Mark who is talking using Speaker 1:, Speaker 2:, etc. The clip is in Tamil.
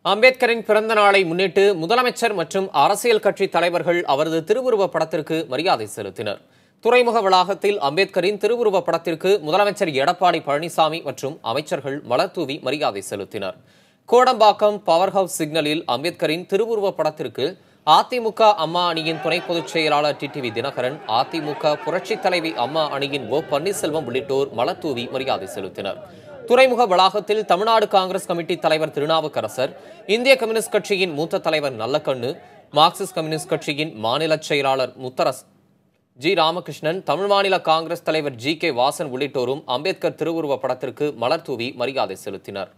Speaker 1: அம்பேத்கரின் பிறந்த நாளை முன்னிட்டு முதலமைச்சர் மற்றும் அரசியல் கட்சி தலைவர்கள் அவரது திருவுருவப் படத்திற்கு மரியாதை செலுத்தினர். துறைமுக வளாகத்தில் அம்பேத்கரின் திருவுருவப் படத்திற்கு முதலமைச்சர் எடப்பாடி பழனிசாமி மற்றும் அமைச்சர்கள் மலர்தூவி மரியாதை செலுத்தினர். கோடம்பாக்கம் பவர் ஹவுஸ் சிக்னலில் அம்பேத்கரின் திருவுருவப் படத்திற்கு அதிமுக அம்மா அணியின் துணை பொதுச் செயலாளர் டிடிவி தினகரன், அதிமுக புரட்சித் தலைவி அம்மா அணியின் ஓ பன்னீர்செல்வம் உள்ளிட்டோர் மலர்தூவி மரியாதை செலுத்தினர். துறைமுக வளாகத்தில் தமிழ்நாடு காங்கிரஸ் கமிட்டி தலைவர் திருநாவுக்கரசர், இந்திய கம்யூனிஸ்ட் கட்சியின் மூத்த தலைவர் நல்லக்கண்ணு, மார்க்சிஸ்ட் கம்யூனிஸ்ட் கட்சியின் மாநில செயலாளர் முத்தரசு ஜி ராமகிருஷ்ணன், தமிழ் மாநில காங்கிரஸ் தலைவர் ஜி கே வாசன் உள்ளிட்டோரும் அம்பேத்கர் திருவுருவப் படத்திற்கு மலர்தூவி மரியாதை செலுத்தினர்.